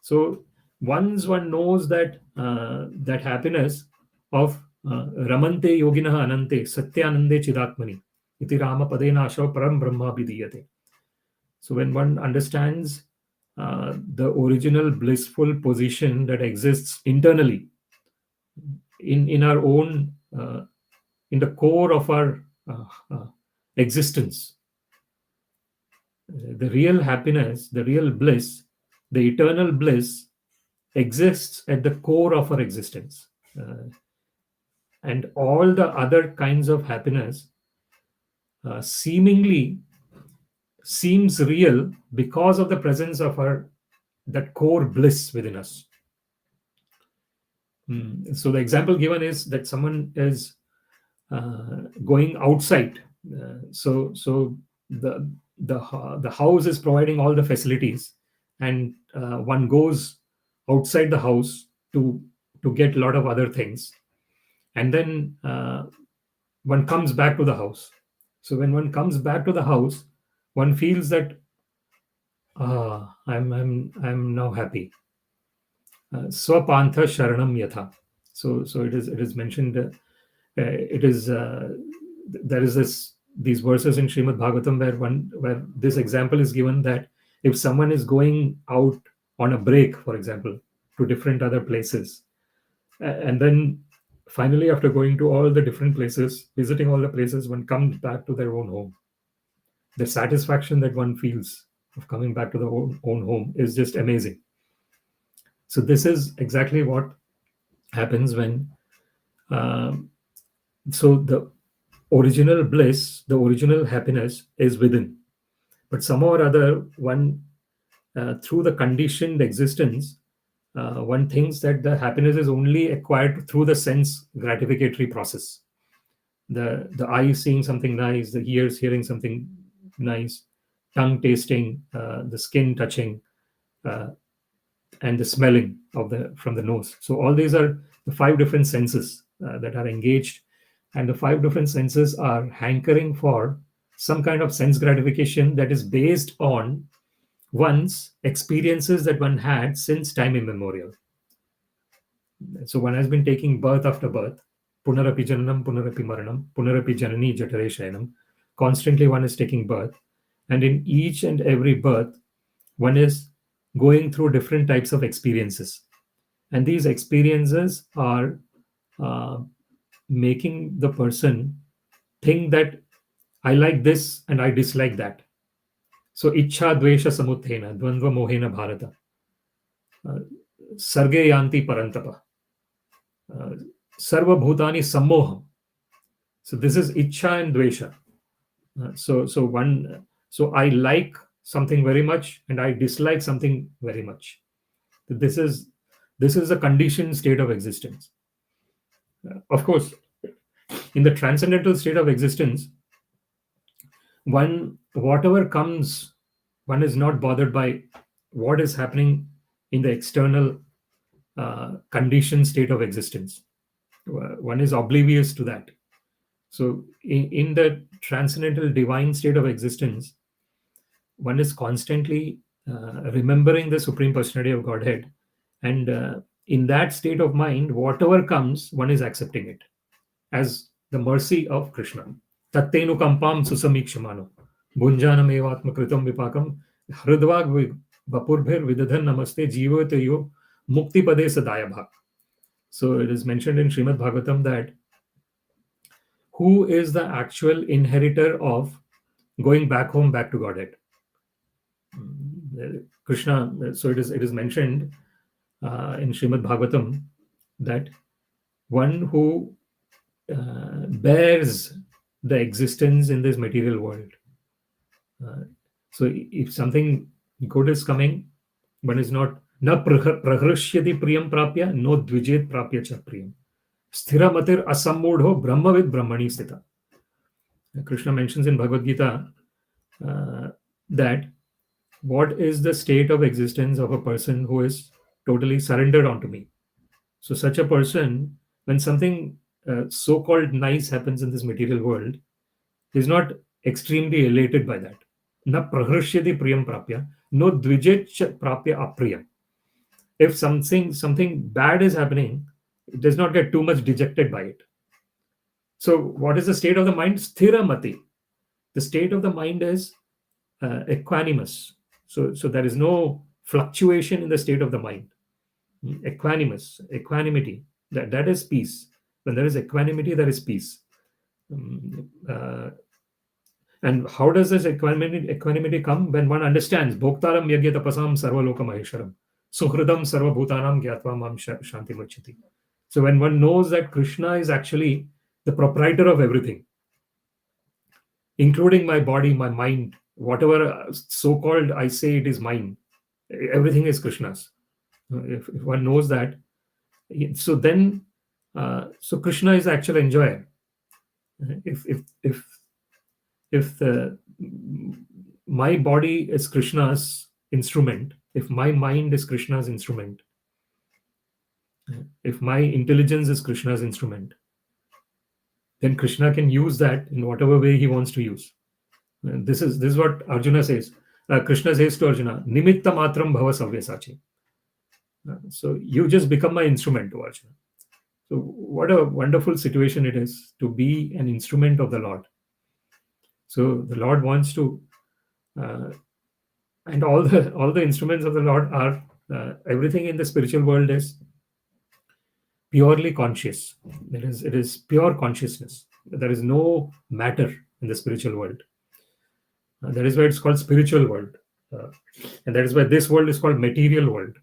Speaker 1: So once one knows that that happiness of ramante yoginah anante satyanande chidatmani iti rama padena asho param brahma bidiyate. So when one understands the original blissful position that exists internally in our own, in the core of our existence, the real happiness, the real bliss, the eternal bliss exists at the core of our existence. And all the other kinds of happiness seemingly seems real because of the presence of that core bliss within us. So the example given is that someone is going outside. So the house is providing all the facilities, and one goes outside the house to get a lot of other things, and then one comes back to the house. So when one comes back to the house, one feels that I'm now happy. Swapantha sharanam yatha. So it is mentioned. There is these verses in Śrīmad-Bhāgavatam where this example is given, that if someone is going out on a break, for example, to different other places, and then finally after going to all the different places, visiting all the places, one comes back to their own home, the satisfaction that one feels of coming back to the own home is just amazing. So this is exactly what happens when so the original bliss, the original happiness is within, but somehow or other one through the conditioned existence, one thinks that the happiness is only acquired through the sense gratificatory process. The eye seeing something nice, the ears hearing something nice, tongue tasting, the skin touching, and the smelling from the nose. So all these are the 5 different senses that are engaged, and the 5 different senses are hankering for some kind of sense gratification that is based on one's experiences that one had since time immemorial. So one has been taking birth after birth, punarapi jananam, punarapi maranam, punarapi janani jatare shayanam. Constantly one is taking birth, and in each and every birth, one is going through different types of experiences. And these experiences are making the person think that I like this and I dislike that. So ichha dvesha samuthena dvandva mohena bharata sarge yanti parantapa sarva bhutani sammoham. So this is ichha and dvesha. So I like something very much and I dislike something very much. This is a conditioned state of existence. Of course, in the transcendental state of existence, whatever comes, one is not bothered by what is happening in the external conditioned state of existence. One is oblivious to that. So in the transcendental divine state of existence, one is constantly remembering the Supreme Personality of Godhead, and in that state of mind, whatever comes, one is accepting it as the mercy of Krishna. Tattenu kampam susamikshmano bhunjanam evatma kritam vipakam hridvag vapurbhir vidadhan namaste jivatayo mukti pade sadaya bhak. So it is mentioned in Śrīmad-Bhāgavatam that who is the actual inheritor of going back home, back to Godhead? Krishna. So it is mentioned in Śrīmad-Bhāgavatam that one who bears the existence in this material world. So if something good is coming, one is not na prahrushyati priyam prapya no dvijet prapya cha priyam sthira matir asammudho brahmavid brahmani sthita. Krishna mentions in Bhagavad Gita that what is the state of existence of a person who is totally surrendered onto me. So such a person, when something so-called nice happens in this material world, is not extremely elated by that. Na praharshyati priyam prapya, no dvijet prapya apriyam. If something bad is happening, it does not get too much dejected by it. So what is the state of the mind? Sthira mati. The state of the mind is equanimous. So there is no fluctuation in the state of the mind. Equanimous, equanimity, that is peace. When there is equanimity, there is peace. And how does this equanimity come? When one understands bhoktaram yagya tapasam sarvaloka mahesharam suhridam sarvabhutanam gyatva mam shanti machati. So when one knows that Krishna is actually the proprietor of everything, including my body, my mind, whatever so-called I say it is mine, everything is Krishna's. If one knows that, so then so Krishna is the actual enjoyer. If my body is Krishna's instrument, if my mind is Krishna's instrument, if my intelligence is Krishna's instrument, then Krishna can use that in whatever way he wants to use. This is what Arjuna says. Krishna says to Arjuna, "Nimitta matram bhava savyasachi." So you just become my instrument to Arjuna. So what a wonderful situation it is to be an instrument of the Lord. So the Lord wants to, and all the instruments of the Lord are everything in the spiritual world is purely conscious. It is pure consciousness. There is no matter in the spiritual world. That is why it's called spiritual world, and that is why this world is called material world.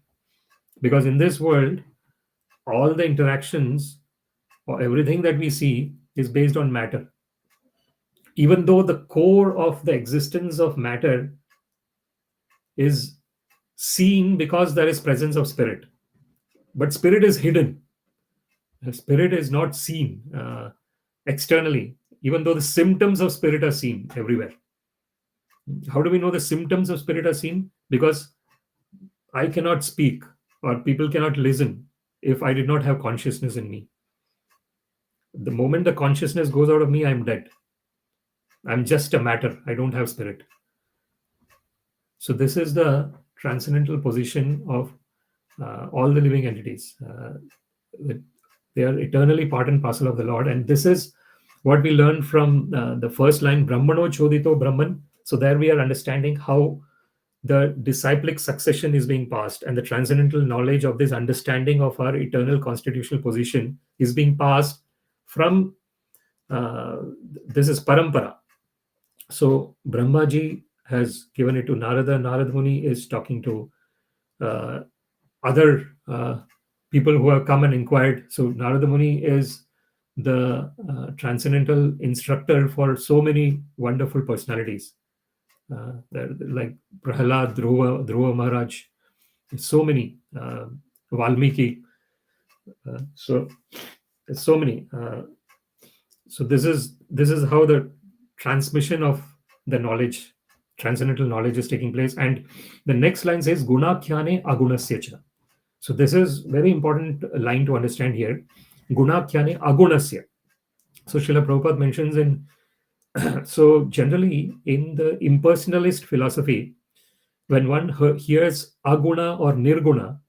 Speaker 1: Because in this world, all the interactions or everything that we see is based on matter. Even though the core of the existence of matter is seen because there is presence of spirit, but spirit is hidden. The spirit is not seen externally, even though the symptoms of spirit are seen everywhere. How do we know the symptoms of spirit are seen? Because I cannot speak or people cannot listen if I did not have consciousness in me. The moment the consciousness goes out of me, I'm dead. I'm just a matter. I don't have spirit. So this is the transcendental position of all the living entities. They are eternally part and parcel of the Lord. And this is what we learn from the first line, Brahmano codito brahman. So there we are understanding how the disciplic succession is being passed, and the transcendental knowledge of this understanding of our eternal constitutional position is being passed from this is parampara. So Brahmaji has given it to Nārada. Nārada Muni is talking to other people who have come and inquired. So Nārada Muni is the transcendental instructor for so many wonderful personalities. Like Prahlad, Dhruva Maharaj, so many, Valmiki, so many. So this is how the transmission of the knowledge, transcendental knowledge, is taking place. And the next line says guṇākhyāne aguṇasya cha. So this is very important line to understand here. Guṇākhyāne aguṇasya. So Srila Prabhupada mentions in so generally in the impersonalist philosophy, when one hears aguna or nirguna,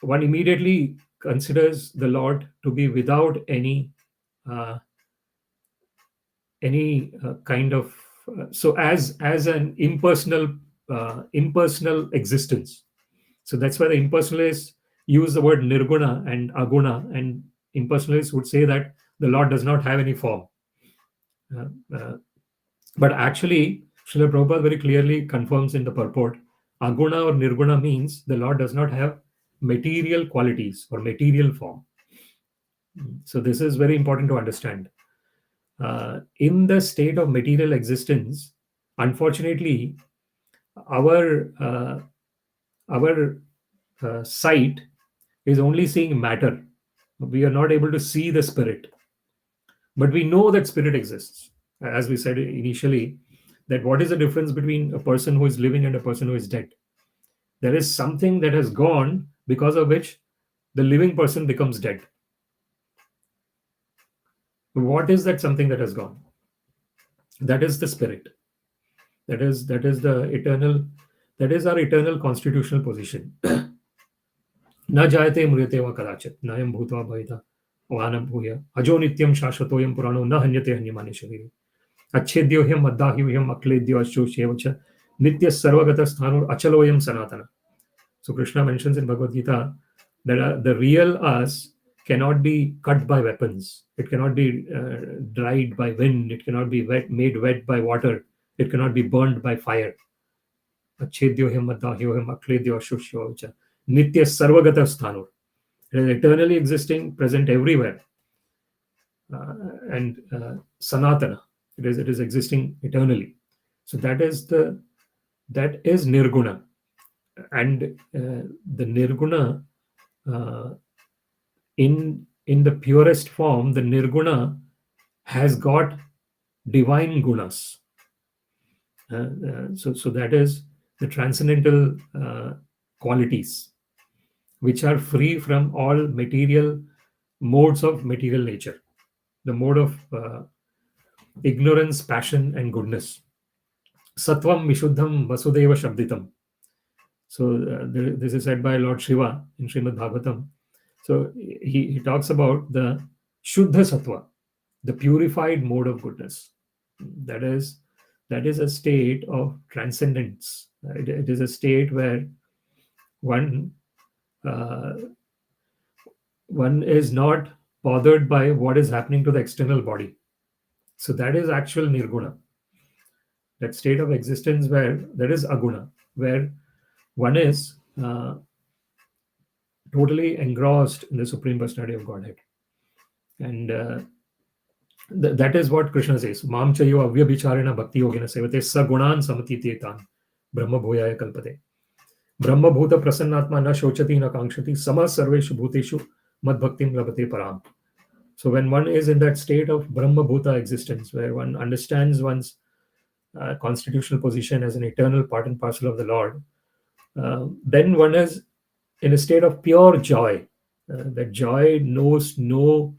Speaker 1: one immediately considers the Lord to be without any kind of so as an impersonal existence. So that's why the impersonalists use the word nirguna and aguna, and impersonalists would say that the Lord does not have any form. But actually, Srila Prabhupada very clearly confirms in the purport, aguna or nirguna means the Lord does not have material qualities or material form. So this is very important to understand. In the state of material existence, unfortunately, our sight is only seeing matter. We are not able to see the spirit, but we know that spirit exists. as we said initially, that what is the difference between a person who is living and a person who is dead? There is something that has gone because of which the living person becomes dead. What is that something that has gone? That is the spirit. That is the eternal. That is our eternal constitutional position. न जायते म्रियते वा कदाचित् नायं भूत्वा भविता वानं भूय अजो नित्यं शाश्वतोऽयं पुराणो न हन्यते हन्यमाने शरीरे अच्छेद्यो ह्यम् अद्दाह्यो ह्यम् अक्लेद्यो अशोष्येव च नित्यः सर्वगतस्थानो अचलोऽयं सनातन. So Krishna mentions in Bhagavad Gita that the real us cannot be cut by weapons. It cannot be dried by wind. It cannot be made wet by water. It cannot be burned by fire. Achedyoham adahyoham akledyoshushyavcha nitya sarvagata sthanur. It is eternally existing, present everywhere. And Sanātana. It is existing eternally. So that is nirguna. And the nirguna, in the purest form, the nirguna has got divine gunas. So that is the transcendental qualities, which are free from all material modes of material nature, the mode of ignorance, passion, and goodness. Sattvam vishuddham vasudeva shabditam. So this is said by Lord Shiva in Śrīmad-Bhāgavatam. So he talks about the Shuddha Sattva, the purified mode of goodness. That is a state of transcendence. It is a state where one is not bothered by what is happening to the external body. So that is actual nirguna. That state of existence where there is aguna, where one is totally engrossed in the Supreme Personality of Godhead. And that is what Krishna says. Mam chayo avyabhicharena bhakti yogena sevate sagunan samatityetan brahma bhuyaya kalpate. Brahma bhuta prasannatma na shochati na kankshati sama sarveshu bhuteshu mad bhaktim labate param. So when one is in that state of Brahma bhuta existence, where one understands one's constitutional position as an eternal part and parcel of the Lord, then one is in a state of pure joy. That joy knows no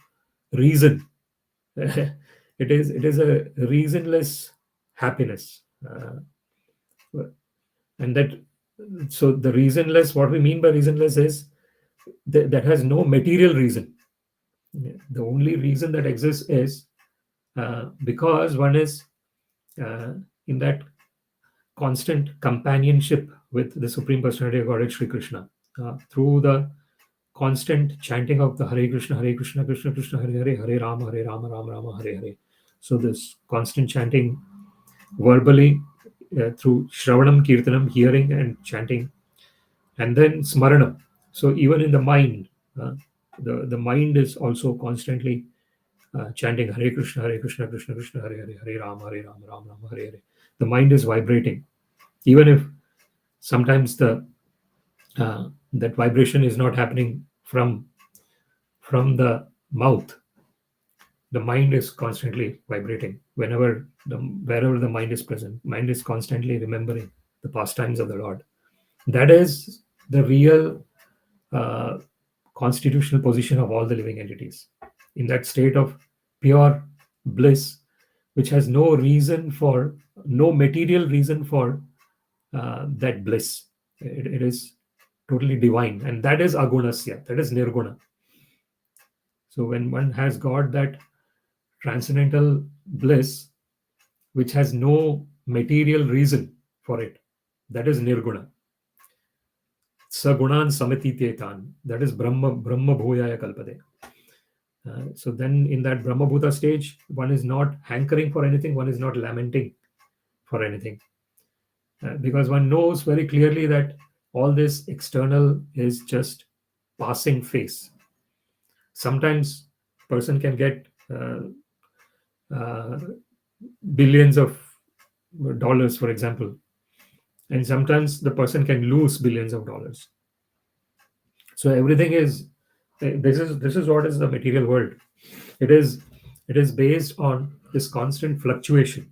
Speaker 1: reason. It is a reasonless happiness. And that, so the reasonless, what we mean by reasonless is that has no material reason. The only reason that exists is because one is in that constant companionship with the Supreme Personality of Godhead, Sri Krishna, through the constant chanting of the Hare Krishna, Krishna Krishna, Hare Hare, Hare Rama, Rama Rama, Hare Hare. So this constant chanting verbally through Shravanam, Kirtanam, hearing and chanting, and then Smaranam. So even in the mind, the mind is also constantly chanting Hare Krishna, Krishna Krishna, Hare Hare, Hare Rama, Rama Rama, Hare Hare. The mind is vibrating, even if sometimes that vibration is not happening from the mouth. The mind is constantly vibrating. Wherever the mind is present, mind is constantly remembering the pastimes of the Lord. That is the real constitutional position of all the living entities, in that state of pure bliss, which has no material reason for that bliss. It is totally divine, and that is agunasya, that is nirguna. So when one has got that transcendental bliss, which has no material reason for it, that is nirguna. Sagunan samatityetan, that is brahma bhuyaya kalpade. So then in that Brahma Bhuta stage, one is not hankering for anything, one is not lamenting for anything. Because one knows very clearly that all this external is just passing phase. Sometimes person can get billions of dollars, for example, and sometimes the person can lose billions of dollars. So everything is, this is what is the material world. It is based on this constant fluctuation.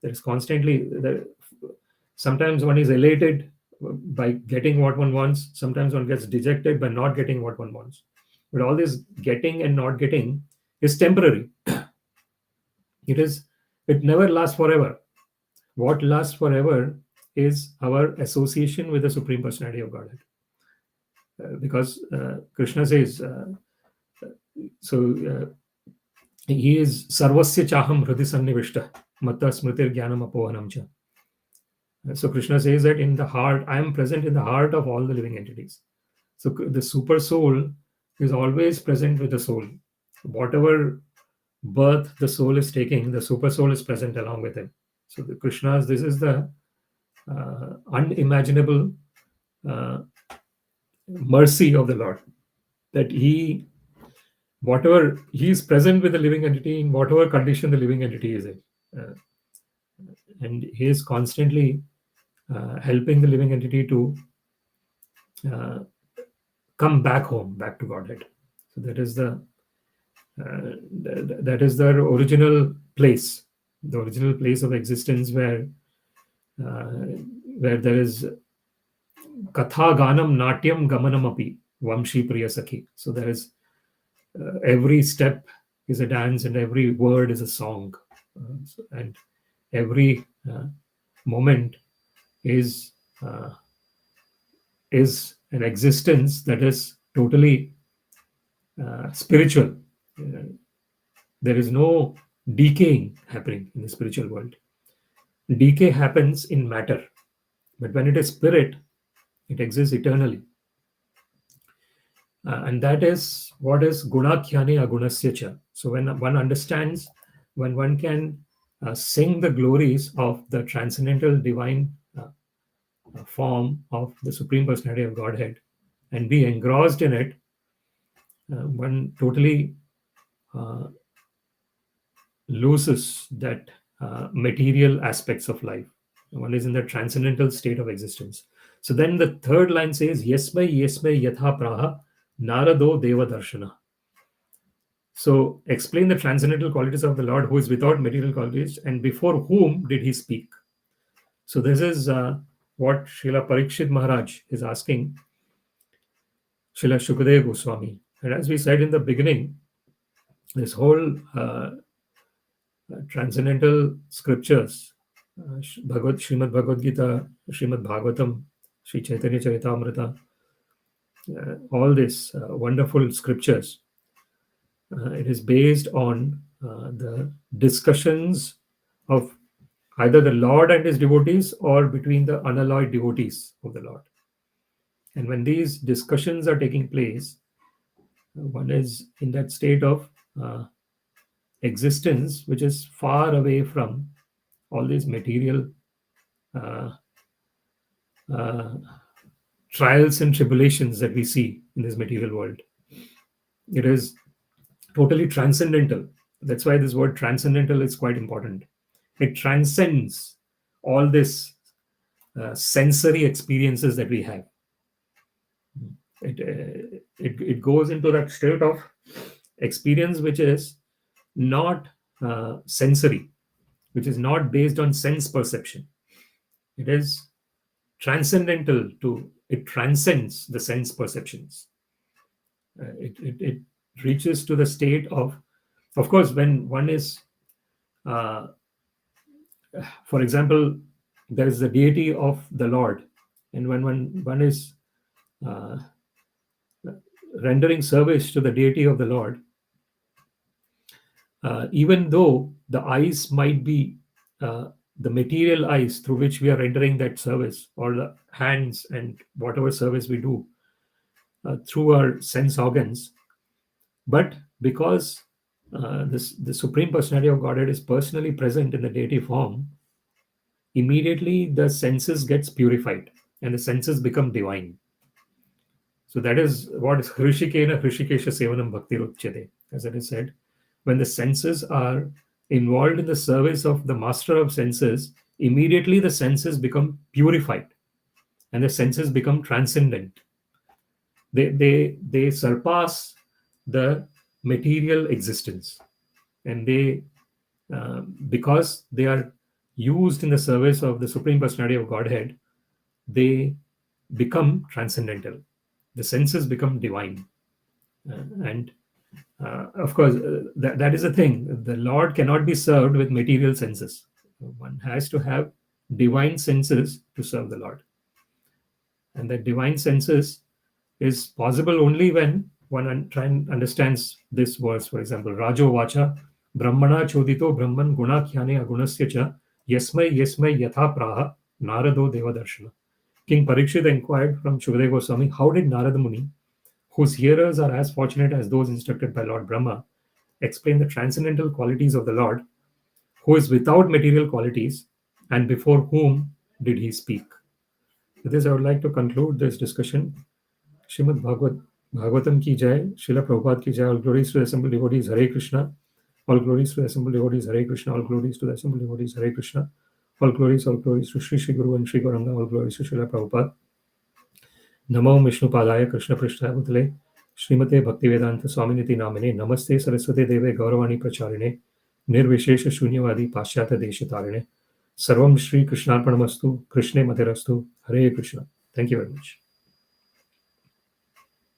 Speaker 1: There is constantly, sometimes one is elated by getting what one wants, sometimes one gets dejected by not getting what one wants. But all this getting and not getting is temporary. It never lasts forever. What lasts forever is our association with the Supreme Personality of Godhead. Because Krishna says, he is sarvasya chaham hridi sannivishta matta smritir jnanam apohanam cha. So Krishna says that in the heart, I am present in the heart of all the living entities. So the super soul is always present with the soul. Whatever birth the soul is taking, the super soul is present along with him. So the Krishna's, this is the unimaginable mercy of the Lord, that he is present with the living entity in whatever condition the living entity is in, and he is constantly helping the living entity to come back home, back to Godhead. So that is the original place, the original place of existence, where there is katha ganam natyam gamanam api vamshi priya sakhi. So there is every step is a dance and every word is a song, and every moment is an existence that is totally spiritual. There is no decaying happening in the spiritual world. Decay happens in matter, but when it is spirit, it exists eternally. And that is what is guṇākhyāne guṇasya cha. So when one understands, when one can sing the glories of the transcendental divine form of the Supreme Personality of Godhead and be engrossed in it, one totally loses that material aspects of life. One is in the transcendental state of existence. So then the third line says, yasmai yathā prāha nārado deva-darśanaḥ. So explain the transcendental qualities of the Lord, who is without material qualities, and before whom did he speak? So this is what Srila Parīkṣit Maharaj is asking Srila Śukadeva Gosvāmī. And as we said in the beginning, this whole transcendental scriptures, Śrīmad-Bhāgavad-gīta, Śrīmad-Bhāgavatam, Sri Chaitanya Charitamrita, all these wonderful scriptures, it is based on the discussions of either the Lord and his devotees or between the unalloyed devotees of the Lord. And when these discussions are taking place, one is in that state of existence which is far away from all these material trials and tribulations that we see in this material world. It is totally transcendental. That's why this word transcendental is quite important. It transcends all this sensory experiences that we have. It goes into that state of experience which is not sensory, which is not based on sense perception. It is transcendental it transcends the sense perceptions. It reaches to the state of course, when one is, for example, there is the deity of the Lord, and when one is rendering service to the deity of the Lord, even though the eyes might be the material eyes through which we are rendering that service, or the hands and whatever service we do through our sense organs, but because the Supreme Personality of Godhead is personally present in the deity form, immediately the senses gets purified and the senses become divine. So that is what is hrishikena hrishikesha sevanam bhakti ruchyate, as it is said. When the senses are involved in the service of the master of senses, immediately the senses become purified and the senses become transcendent. They surpass the material existence, and they because they are used in the service of the Supreme Personality of Godhead, they become transcendental. The senses become divine. And of course, that is the thing. The Lord cannot be served with material senses. One has to have divine senses to serve the Lord. And that divine senses is possible only when one try and understands this verse. For example, rājovāca, brahmaṇā codito brahman guṇākhyāne guṇasya cha yasmai yathā prāha nārado deva-darśanaḥ. King Parīkṣit inquired from Śukadeva Gosvāmī, how did Nārada Muni, whose hearers are as fortunate as those instructed by Lord Brahmā, explain the transcendental qualities of the Lord, who is without material qualities, and before whom did he speak? With this, I would like to conclude this discussion. Śrīmad-Bhāgavatam ki jai, Srila Prabhupada ki jai, all glories to the assembled devotees, Hare Krishna. All glories to the assembled devotees, Hare Krishna. All glories to the assembled devotees, Hare Krishna. All glories to Shri Shri Guru and Shri Gauranga. All glories to Srila Prabhupada. Namo Vishnu Padaya Krishna Prishtaya Bhutale Śrīmate Bhaktivedanta Swaminiti Namine Namaste Saraswate Deve Gauravani Pracharine Nirvishesha Shunyavadi Paschyata Deshatarine Sarvam Shri Krishnarpanamastu Krishne Materastu Hare Krishna. Thank you very much.